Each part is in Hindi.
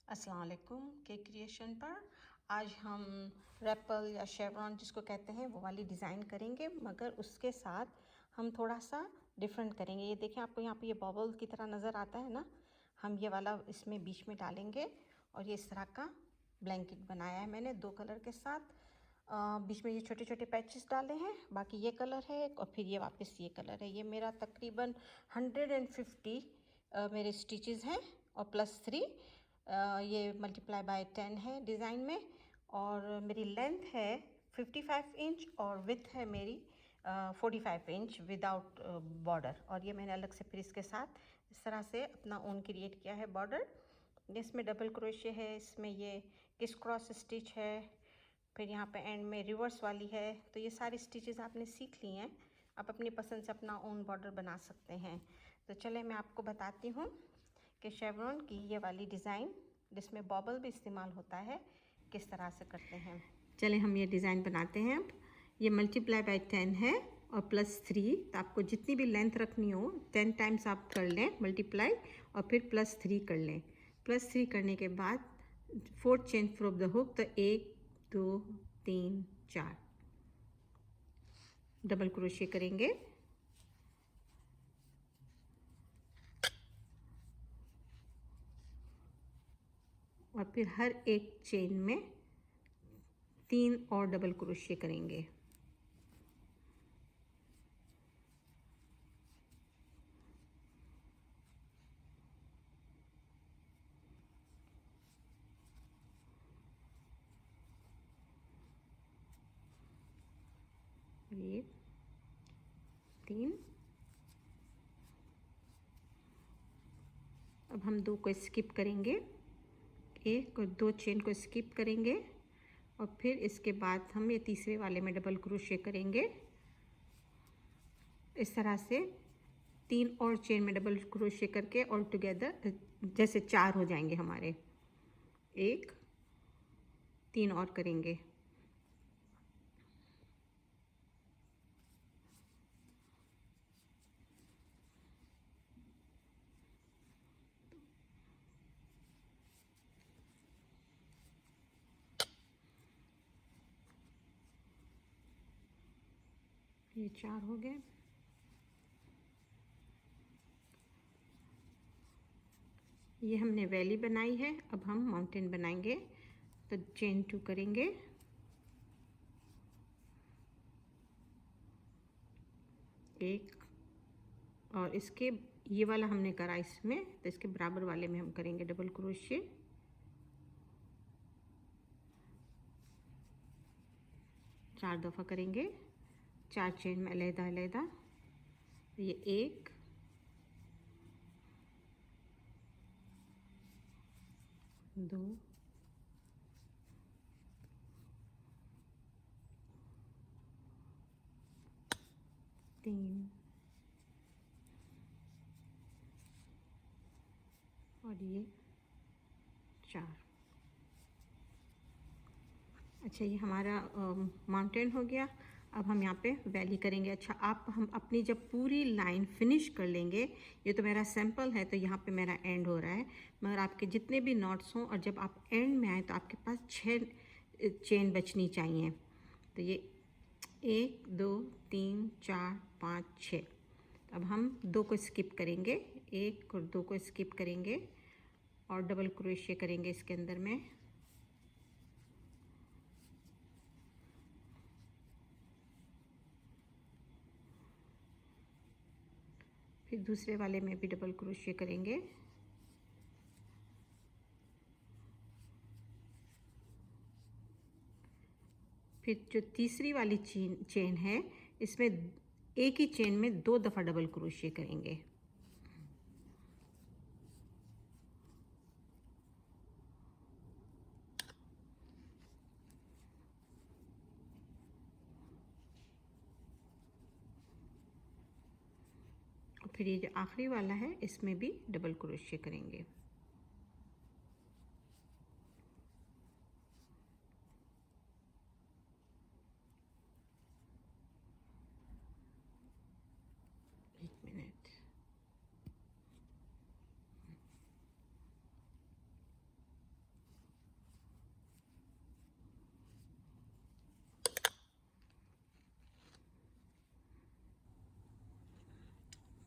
अस्सलाम वालेकुम। केक क्रिएशन पर आज हम रैपल या शेवरॉन जिसको कहते हैं वो वाली डिज़ाइन करेंगे, मगर उसके साथ हम थोड़ा सा डिफरेंट करेंगे। ये देखें, आपको यहाँ पे ये बबल की तरह नज़र आता है ना, हम ये वाला इसमें बीच में डालेंगे और ये इस तरह का ब्लैंकेट बनाया है मैंने 2 कलर के साथ। बीच में ये छोटे छोटे पैचेस डाले हैं, बाकी ये कलर है और फिर ये वापस ये कलर है। ये मेरा तकरीबन 150 मेरे स्टिचेस हैं और +3 ये मल्टीप्लाई बाय 10 है डिज़ाइन में। और मेरी लेंथ है 55 इंच और विथ है मेरी 45 इंच विदाउट बॉर्डर। और ये मैंने अलग से फिर इसके साथ इस तरह से अपना ओन क्रिएट किया है बॉर्डर। इसमें डबल क्रोशे है, इसमें ये किस क्रॉस स्टिच है, फिर यहाँ पे एंड में रिवर्स वाली है। तो ये सारी स्टिचेस आपने सीख ली हैं, आप अपनी पसंद से अपना ओन बॉर्डर बना सकते हैं। तो चले मैं आपको बताती हूँ कि शेवरॉन की ये वाली डिज़ाइन जिसमें बॉबल भी इस्तेमाल होता है किस तरह से करते हैं। चले हम ये डिज़ाइन बनाते हैं। अब ये मल्टीप्लाई बाय 10 है और +3, तो आपको जितनी भी लेंथ रखनी हो 10 टाइम्स आप कर लें मल्टीप्लाई और फिर +3 कर लें। +3 करने के बाद 4th chain from the hook, तो 1 2 3 4 डबल क्रोशे करेंगे। और फिर हर एक चेन में 3 और डबल क्रोशे करेंगे। ये 3। अब हम 2 को स्किप करेंगे, 1 और 2 चेन को स्किप करेंगे और फिर इसके बाद हम ये तीसरे वाले में डबल क्रोशे करेंगे। इस तरह से 3 और चेन में डबल क्रोशे करके ऑल टुगेदर जैसे 4 हो जाएंगे हमारे। 1 3 और करेंगे। ये 4 हो गए। ये हमने वैली बनाई है, अब हम माउंटेन बनाएंगे। तो चेन 2 करेंगे, 1 और इसके ये वाला हमने करा इसमें, तो इसके बराबर वाले में हम करेंगे डबल क्रोशे। 4 दफ़ा करेंगे, 4 चेन में अलहदा अलहदा। ये 1 2 3 और ये 4। अच्छा, ये हमारा माउंटेन हो गया। अब हम यहाँ पे वैली करेंगे। अच्छा, आप हम अपनी जब पूरी लाइन फिनिश कर लेंगे, ये तो मेरा सैंपल है तो यहाँ पे मेरा एंड हो रहा है, मगर आपके जितने भी नॉट्स हों और जब आप एंड में आए तो आपके पास 6 चेन बचनी चाहिए। तो ये 1 2 3 4 5 6। अब हम 2 को स्किप करेंगे, 1 और 2 को स्किप करेंगे और डबल क्रोशे करेंगे इसके अंदर में। फिर दूसरे वाले में भी डबल क्रोशे करेंगे। फिर जो तीसरी वाली चेन है, इसमें एक ही चेन में 2 दफ़ा डबल क्रोशे करेंगे। और फिर ये जो आखिरी वाला है इसमें भी डबल क्रोशे करेंगे। एक मिनट।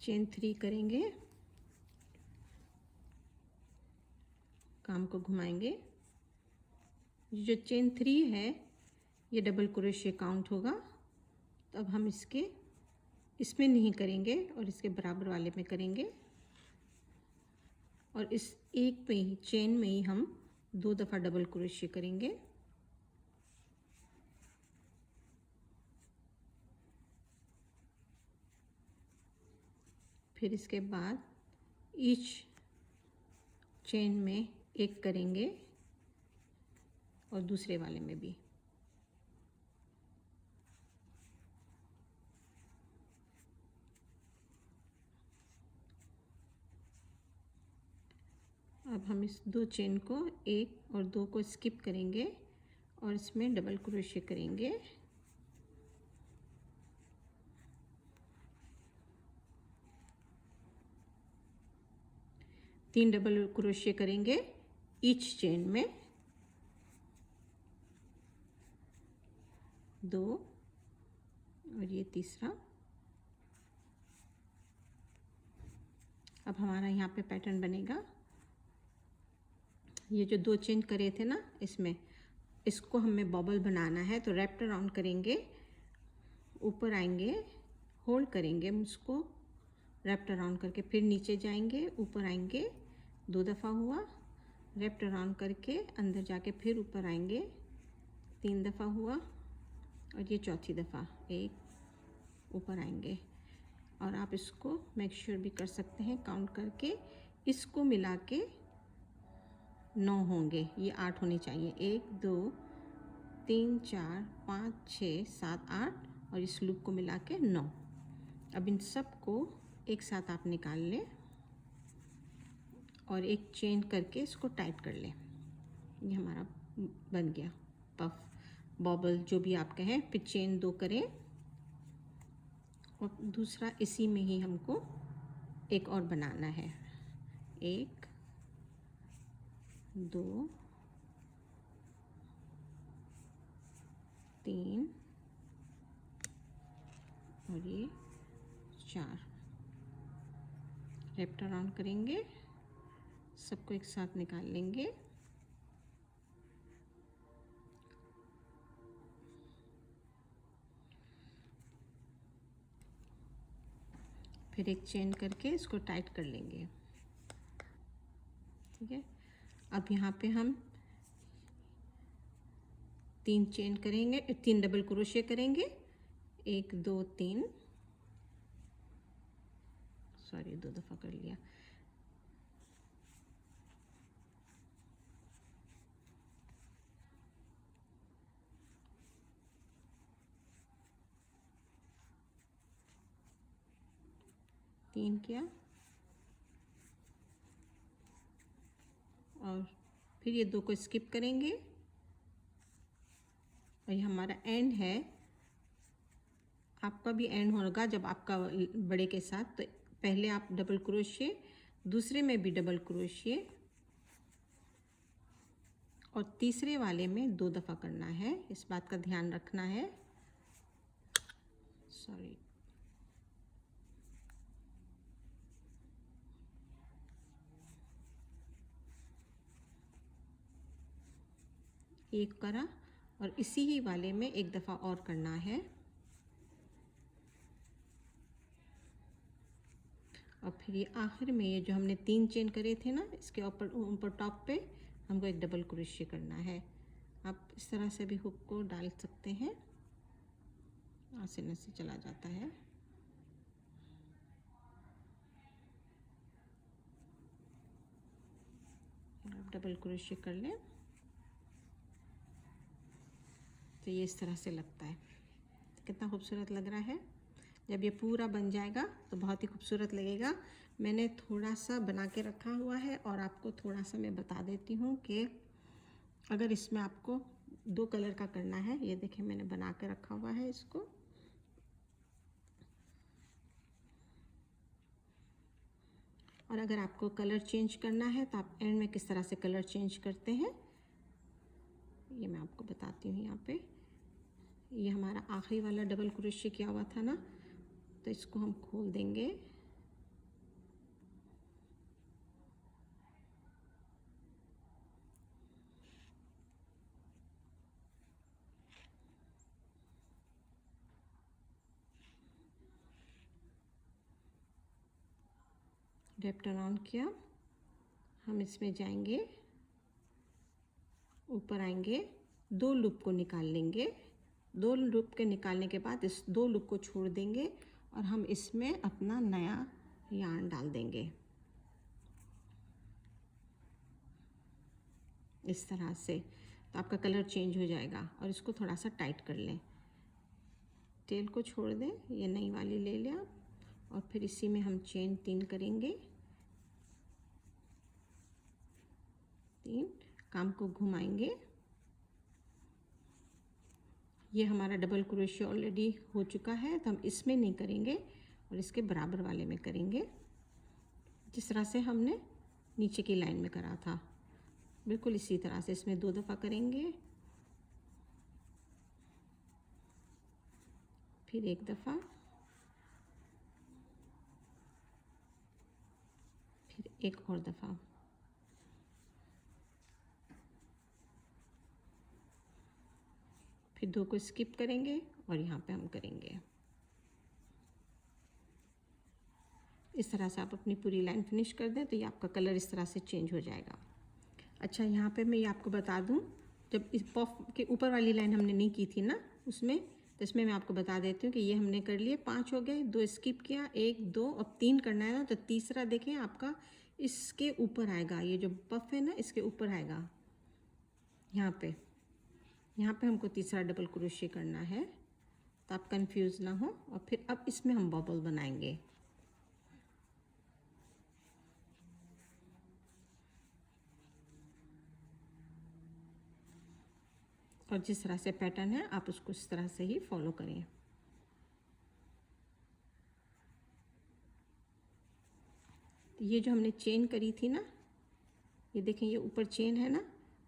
चेन 3 करेंगे, काम को घुमाएंगे। जो चेन 3 है ये डबल क्रोशिया काउंट होगा। तो अब हम इसमें नहीं करेंगे और इसके बराबर वाले में करेंगे, और इस एक पे ही चेन में ही हम 2 दफ़ा डबल क्रोशिया करेंगे। फिर इसके बाद ईच चेन में एक करेंगे और दूसरे वाले में भी। अब हम इस 2 चेन को 1 और 2 को स्किप करेंगे और इसमें डबल क्रोशिया करेंगे। तीन डबल क्रोशिया करेंगे ईच चेन में, 2 और ये तीसरा। अब हमारा यहाँ पे पैटर्न बनेगा। ये जो 2 चेन करे थे ना, इसको हमें बॉबल बनाना है। तो रैप्ट अराउंड करेंगे, ऊपर आएंगे, होल्ड करेंगे उसको रैप्ट अराउंड करके, फिर नीचे जाएंगे, ऊपर आएंगे, 2 दफ़ा हुआ, रैप्ट अराउंड करके अंदर जाके फिर ऊपर आएंगे, 3 दफ़ा हुआ, और ये चौथी दफ़ा 1 ऊपर आएंगे। और आप इसको मेक श्योर भी कर सकते हैं काउंट करके, इसको मिला के 9 होंगे, ये 8 होने चाहिए। 1 2 3 4 5 6 7 8 और इस लूप को मिला के 9। अब इन सब को एक साथ आप निकाल लें और एक चेन करके इसको टाइट कर लें। ये हमारा बन गया पफ बॉबल, जो भी आप कहें। फिर चेन 2 करें और दूसरा इसी में ही हमको एक और बनाना है। 1 2 3 और ये 4। रैप्ट अराउंड करेंगे, सबको एक साथ निकाल लेंगे। फिर एक चेन करके इसको टाइट कर लेंगे। ठीक है, अब यहाँ पे हम 3 चेन करेंगे, 3 डबल क्रोशिया करेंगे। 1 2 3, सॉरी 2 दफ़ा कर लिया। तीन किया और फिर ये 2 को स्किप करेंगे और ये हमारा एंड है। आपका भी एंड होगा जब आपका बड़े के साथ। तो पहले आप डबल क्रोशिया, दूसरे में भी डबल क्रोशिया और तीसरे वाले में 2 दफ़ा करना है। इस बात का ध्यान रखना है। सॉरी, एक करा और इसी ही वाले में 1 दफ़ा और करना है। और फिर ये आखिर में ये जो हमने 3 चेन करे थे ना, इसके ऊपर टॉप पे हमको एक डबल क्रोशिया करना है। आप इस तरह से भी हुक को डाल सकते हैं, आसानी से चला जाता है। आप डबल क्रोशिया कर लें तो ये इस तरह से लगता है। कितना खूबसूरत लग रहा है। जब ये पूरा बन जाएगा तो बहुत ही खूबसूरत लगेगा। मैंने थोड़ा सा बना के रखा हुआ है और आपको थोड़ा सा मैं बता देती हूँ कि अगर इसमें आपको 2 कलर का करना है, ये देखिए मैंने बना के रखा हुआ है इसको। और अगर आपको कलर चेंज करना है तो आप एंड में किस तरह से कलर चेंज करते हैं ये मैं आपको बताती हूँ। यहाँ पे ये हमारा आखिरी वाला डबल क्रोशिया किया हुआ था ना, तो इसको हम खोल देंगे रैप्ड अराउंड किया। हम इसमें जाएंगे, ऊपर आएंगे, 2 लूप को निकाल लेंगे। 2 लूप के निकालने के बाद इस 2 लूप को छोड़ देंगे और हम इसमें अपना नया यार्न डाल देंगे इस तरह से। तो आपका कलर चेंज हो जाएगा। और इसको थोड़ा सा टाइट कर लें, टेल को छोड़ दें, ये नई वाली ले लें आप। और फिर इसी में हम चेन 3 करेंगे, 3 काम को घुमाएंगे। ये हमारा डबल क्रोशिया ऑलरेडी हो चुका है, तो हम इसमें नहीं करेंगे और इसके बराबर वाले में करेंगे, जिस तरह से हमने नीचे की लाइन में करा था। बिल्कुल इसी तरह से इसमें 2 दफ़ा करेंगे, फिर 1 दफ़ा, फिर 1 और दफ़ा। फिर 2 को स्किप करेंगे और यहाँ पे हम करेंगे। इस तरह से आप अपनी पूरी लाइन फिनिश कर दें तो ये आपका कलर इस तरह से चेंज हो जाएगा। अच्छा, यहाँ पे मैं ये आपको बता दूँ, जब इस पफ के ऊपर वाली लाइन हमने नहीं की थी ना उसमें, तो इसमें मैं आपको बता देती हूँ कि ये हमने कर लिए 5 हो गए, 2 स्किप किया, 1 2, अब 3 करना है ना, तो तीसरा देखें आपका इसके ऊपर आएगा, ये जो पफ है ना इसके ऊपर आएगा, यहाँ पे हमको तीसरा डबल क्रोशिया करना है, तो आप कंफ्यूज ना हो। और फिर अब इसमें हम बबल बनाएंगे। और जिस तरह से पैटर्न है आप उसको उस तरह से ही फॉलो करें। ये जो हमने चेन करी थी ना, ये देखें ये ऊपर चेन है ना,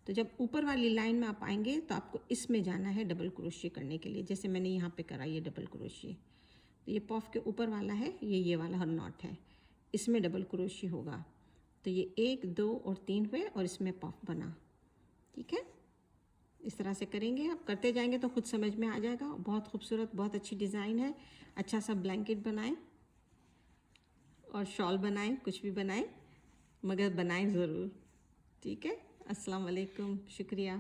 तो जब ऊपर वाली लाइन में आप आएंगे तो आपको इसमें जाना है डबल क्रोशिया करने के लिए। जैसे मैंने यहाँ पे करा ये डबल क्रोशिया, तो ये पफ के ऊपर वाला है, ये वाला हर नॉट है, इसमें डबल क्रोशिया होगा। तो ये 1 2 और 3 हुए और इसमें पफ बना। ठीक है, इस तरह से करेंगे, आप करते जाएंगे तो खुद समझ में आ जाएगा। बहुत खूबसूरत, बहुत अच्छी डिज़ाइन है। अच्छा सा ब्लैंकेट बनाएं और शॉल बनाएं, कुछ भी बनाएं, मगर बनाएं ज़रूर। ठीक है, अस्सलाम वालेकुम, शुक्रिया।